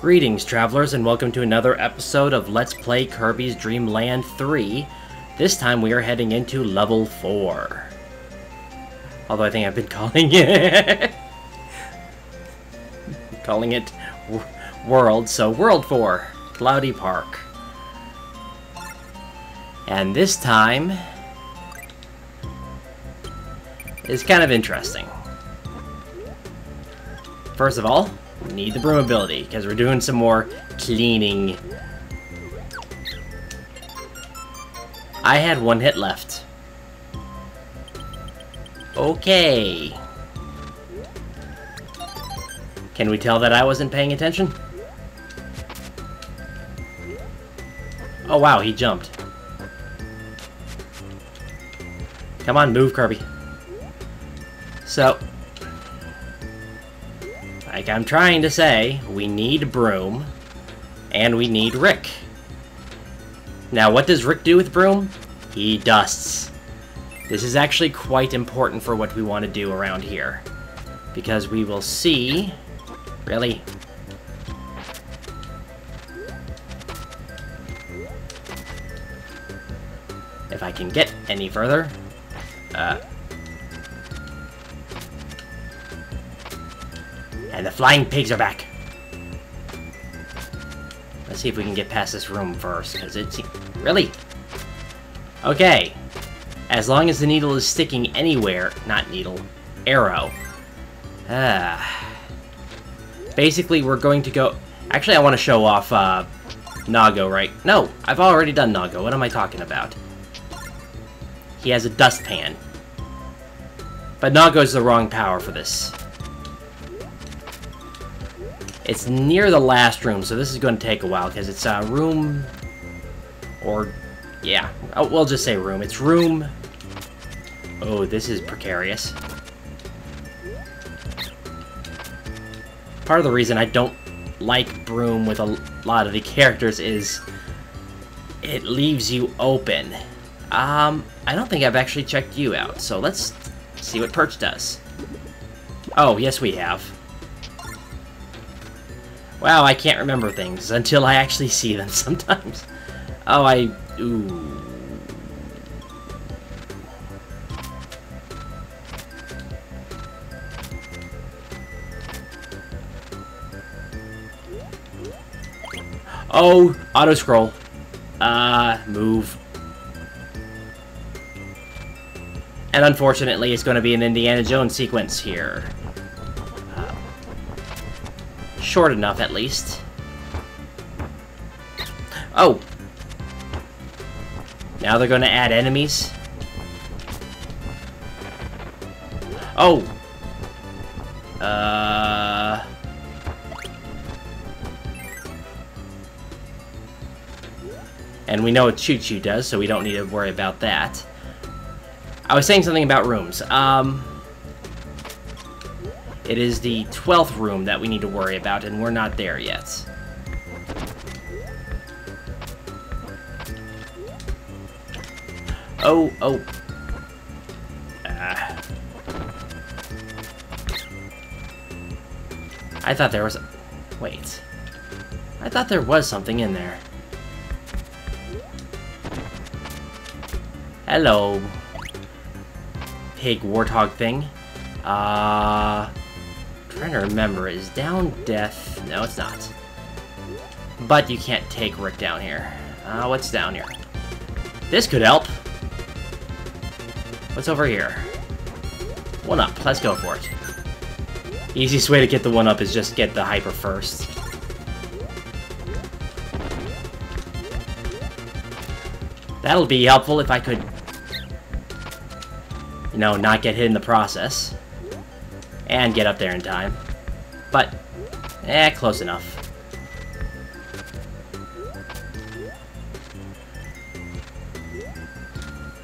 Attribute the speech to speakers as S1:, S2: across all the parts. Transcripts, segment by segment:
S1: Greetings, travelers, and welcome to another episode of Let's Play Kirby's Dream Land 3. This time we are heading into level 4. Although I think I've been calling it... World, so World 4, Cloudy Park. And this time is kind of interesting. First of all, we need the broom ability, because we're doing some more cleaning. I had one hit left. Okay. Can we tell that I wasn't paying attention? Oh wow, he jumped. Come on, move, Kirby. So, like I'm trying to say, we need Broom, and we need Rick. Now, what does Rick do with Broom? He dusts. This is actually quite important for what we want to do around here, because we will see... Really? If I can get any further. And the flying pigs are back. Let's see if we can get past this room first, because it's... Really? Okay. As long as the needle is sticking anywhere... Not needle. Arrow. Basically, we're going to go... Actually, I want to show off, Nago, right? No, I've already done Nago. What am I talking about? He has a dustpan. But Nago's the wrong power for this. It's near the last room, so this is going to take a while, because it's, room... Or... Yeah, we'll just say room. It's room... Oh, this is precarious. Part of the reason I don't like Broom with a lot of the characters is... It leaves you open. I don't think I've actually checked you out, so let's see what Perch does. Oh, yes we have. Wow, I can't remember things until I actually see them sometimes. Oh, ooh. Oh, auto-scroll. Move. And unfortunately, it's going to be an Indiana Jones sequence here. Short enough, at least. Oh! Now they're going to add enemies. Oh! And we know what Choo Choo does, so we don't need to worry about that. I was saying something about rooms. It is the 12th room that we need to worry about, and we're not there yet. Oh. I thought there was... Wait. I thought there was something in there. Hello. Pig warthog thing. Trying to remember, is down death? No, it's not. But you can't take Rick down here. What's down here? This could help. What's over here? 1-up. Let's go for it. Easiest way to get the 1-up is just get the hyper first. That'll be helpful if I could, you know, not get hit in the process. And get up there in time. But, close enough.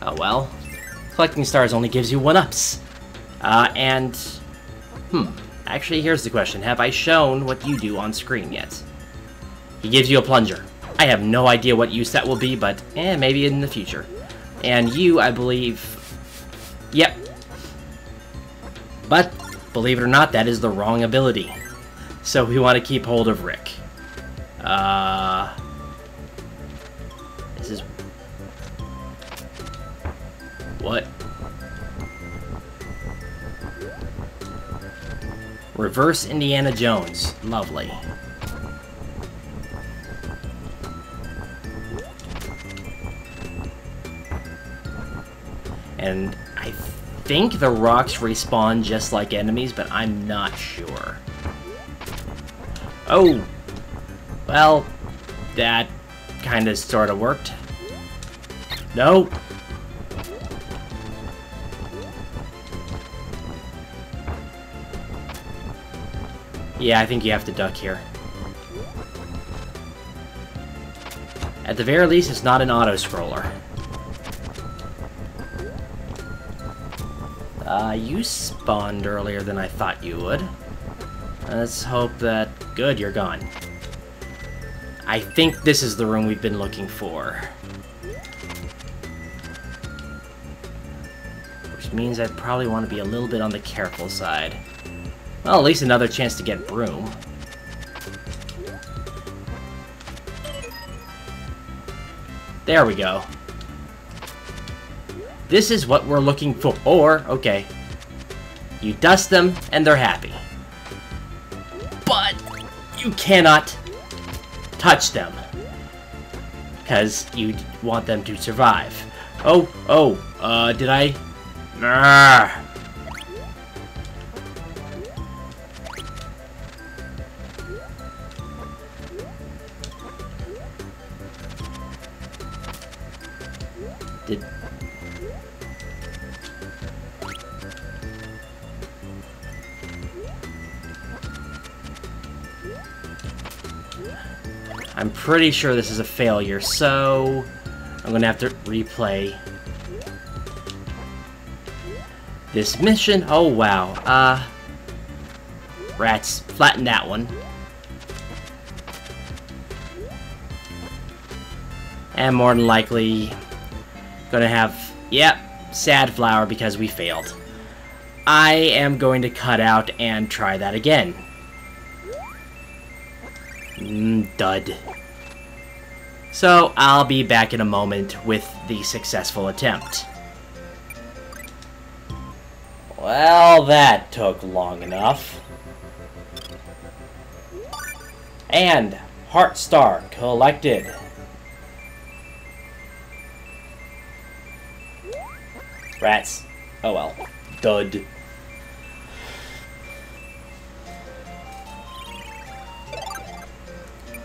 S1: Oh well. Collecting stars only gives you 1-ups. Actually, here's the question. Have I shown what you do on screen yet? He gives you a plunger. I have no idea what use that will be, but, maybe in the future. And you, I believe... Yep. But... Believe it or not, that is the wrong ability. So we want to keep hold of Rick. This is... What? Reverse Indiana Jones. Lovely. And I think the rocks respawn just like enemies, but I'm not sure. Oh! Well, that kind of sort of worked. No! Yeah, I think you have to duck here. At the very least, it's not an auto-scroller. You spawned earlier than I thought you would. Let's hope that... Good, you're gone. I think this is the room we've been looking for. Which means I'd probably want to be a little bit on the careful side. Well, at least another chance to get Broom. There we go. This is what we're looking for. Or, okay. You dust them, and they're happy. But you cannot touch them. Because you want them to survive. Did I... Arrgh. Did... I'm pretty sure this is a failure, so I'm gonna have to replay this mission. Oh, wow. Rats, flatten that one. And more than likely, gonna have, yep, sad flower because we failed. I am going to cut out and try that again. Dud. So, I'll be back in a moment with the successful attempt. Well, that took long enough. And Heart Star collected. Rats. Oh well. Dud.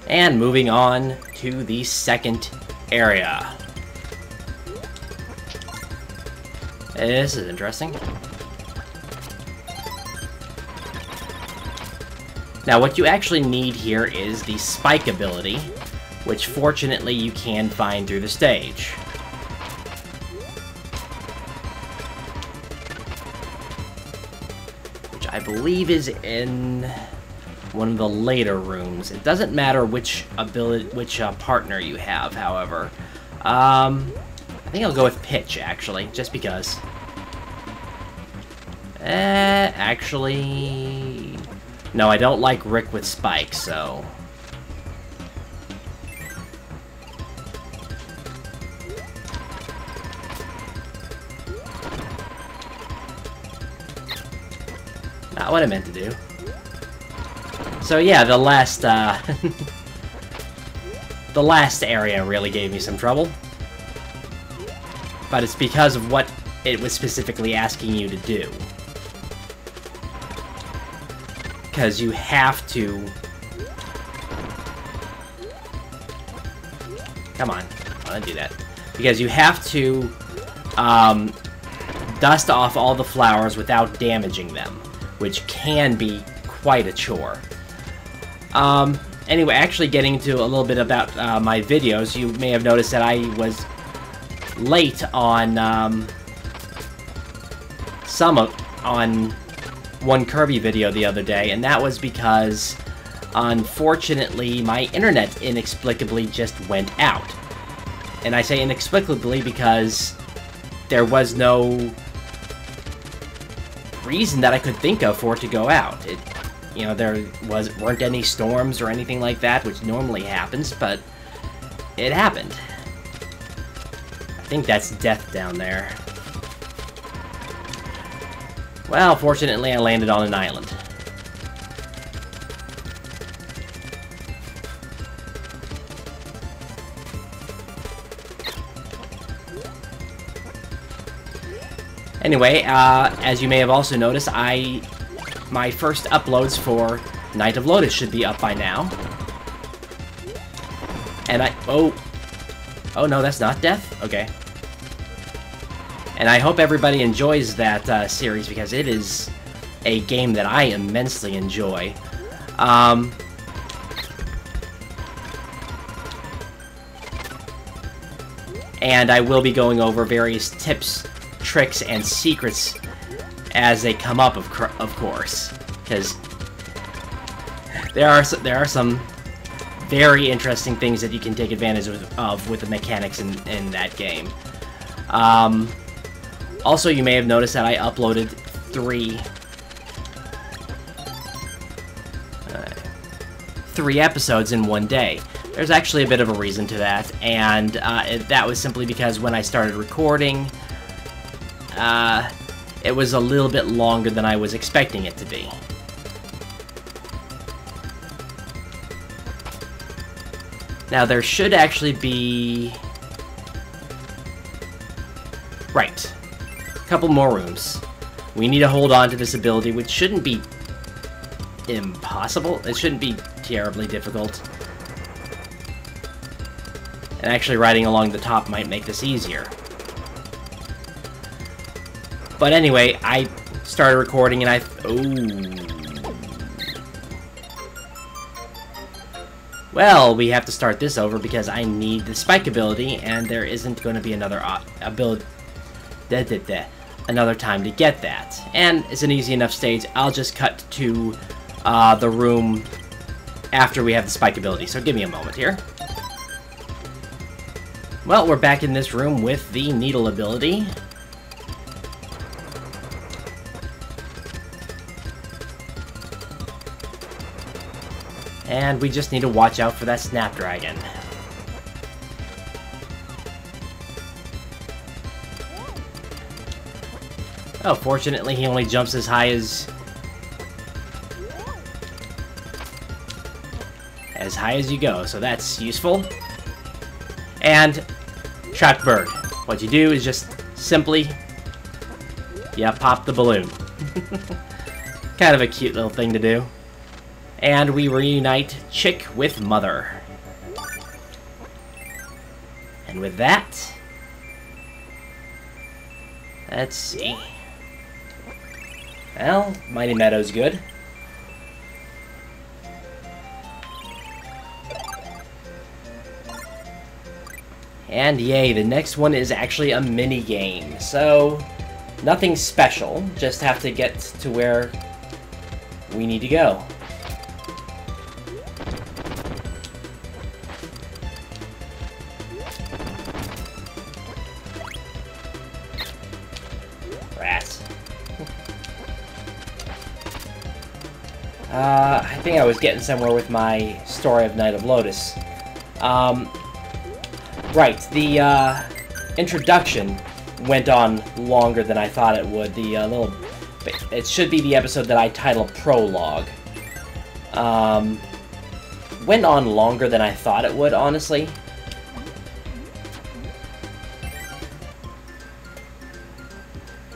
S1: And moving on to the second area. This is interesting. Now, what you actually need here is the spike ability, which fortunately you can find through the stage. Which I believe is in one of the later rooms. It doesn't matter which ability, which partner you have, however. I think I'll go with Pitch, actually, just because. Actually... No, I don't like Rick with Spike, so... Not what I meant to do. So yeah, the last, the last area really gave me some trouble. But it's because of what it was specifically asking you to do. Because you have to... Come on, I want to do that. Because you have to dust off all the flowers without damaging them, which can be quite a chore. Anyway, actually getting into a little bit about my videos, you may have noticed that I was late on on one Kirby video the other day, and that was because, unfortunately, my internet inexplicably just went out. And I say inexplicably because there was no reason that I could think of for it to go out. you know, there weren't any storms or anything like that, which normally happens, but it happened. I think that's death down there. Well, fortunately, I landed on an island. Anyway, as you may have also noticed, my first uploads for Night of Lotus should be up by now. And oh no, that's not death? Okay. And I hope everybody enjoys that series, because it is a game that I immensely enjoy. And I will be going over various tips, tricks, and secrets as they come up, of course, because there are some very interesting things that you can take advantage of with the mechanics in that game. Also, you may have noticed that I uploaded three episodes in one day. There's actually a bit of a reason to that, and that was simply because when I started recording, it was a little bit longer than I was expecting it to be. Now, there should actually be... Right. A couple more rooms. We need to hold on to this ability, which shouldn't be impossible. It shouldn't be terribly difficult. And actually riding along the top might make this easier. But anyway, I started recording and well, we have to start this over because I need the spike ability, and there isn't going to be another another time to get that. And it's an easy enough stage. I'll just cut to the room after we have the spike ability. So give me a moment here. Well, we're back in this room with the needle ability. And we just need to watch out for that Snapdragon. Oh, fortunately he only jumps as high as you go, so that's useful. And trapped bird. What you do is just simply, pop the balloon. Kind of a cute little thing to do. And we reunite Chick with Mother. And with that, let's see. Well, Mighty Meadow's good. And yay, the next one is actually a mini-game. So, nothing special, just have to get to where we need to go. Rats. I think I was getting somewhere with my story of Night of Lotus. Right, the introduction went on longer than I thought it would. It should be the episode that I titled Prologue. Went on longer than I thought it would, honestly.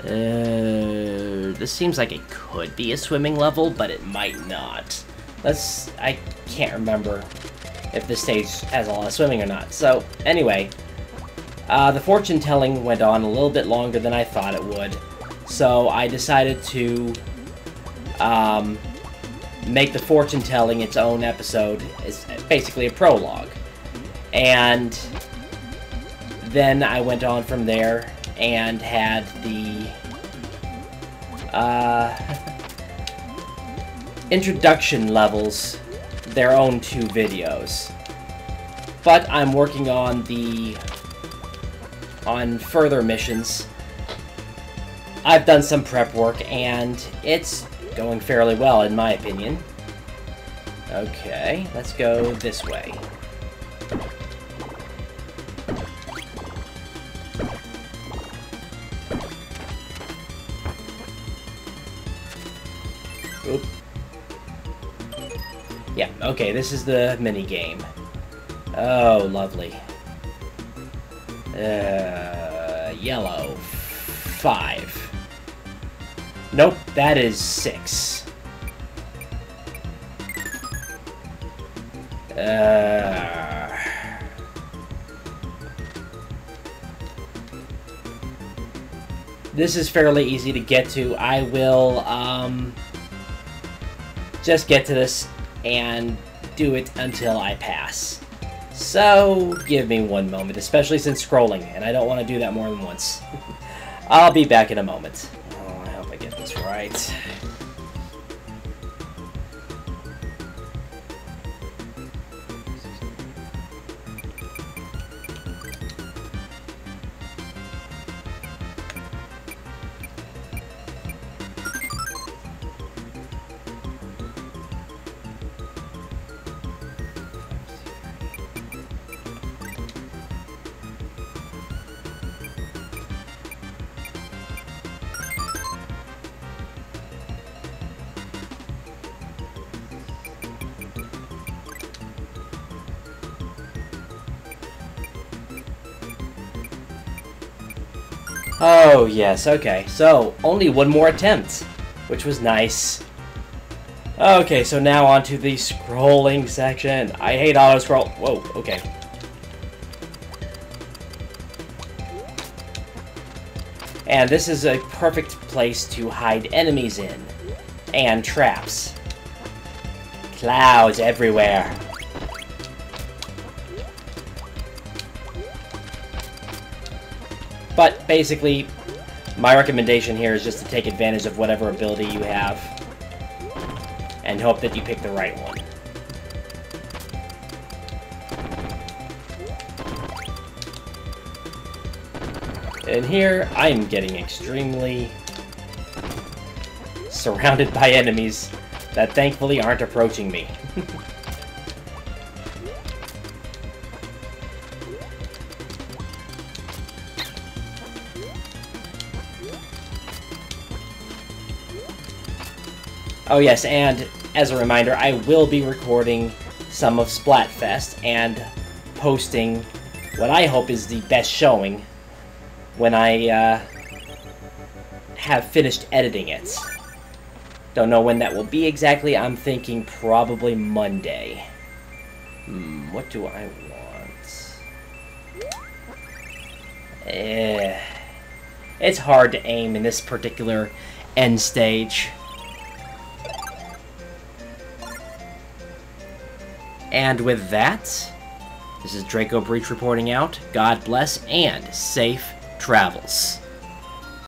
S1: This seems like it could be a swimming level, but it might not. I can't remember if this stage has a lot of swimming or not. So, anyway, the fortune telling went on a little bit longer than I thought it would. So, I decided to make the fortune telling its own episode. It's basically a prologue. And then I went on from there and had the introduction levels their own 2 videos. But I'm working on further missions. I've done some prep work and it's going fairly well in my opinion. Okay, let's go this way. Oop. Yeah, okay, this is the mini game. Oh, lovely. Yellow. 5. Nope, that is 6. This is fairly easy to get to. I will, just get to this and do it until I pass. So, give me one moment, especially since scrolling, and I don't want to do that more than once. I'll be back in a moment. Oh, I hope I get this right. Oh, yes, okay. So, only one more attempt, which was nice. Okay, so now on to the scrolling section. I hate auto-scroll. Whoa, okay. And this is a perfect place to hide enemies in. And traps. Clouds everywhere. But basically, my recommendation here is just to take advantage of whatever ability you have and hope that you pick the right one. And here, I'm getting extremely surrounded by enemies that thankfully aren't approaching me. Oh yes, and as a reminder, I will be recording some of Splatfest and posting what I hope is the best showing when I have finished editing it. Don't know when that will be exactly. I'm thinking probably Monday. What do I want? It's hard to aim in this particular end stage. And with that, this is Draco Breach reporting out. God bless and safe travels.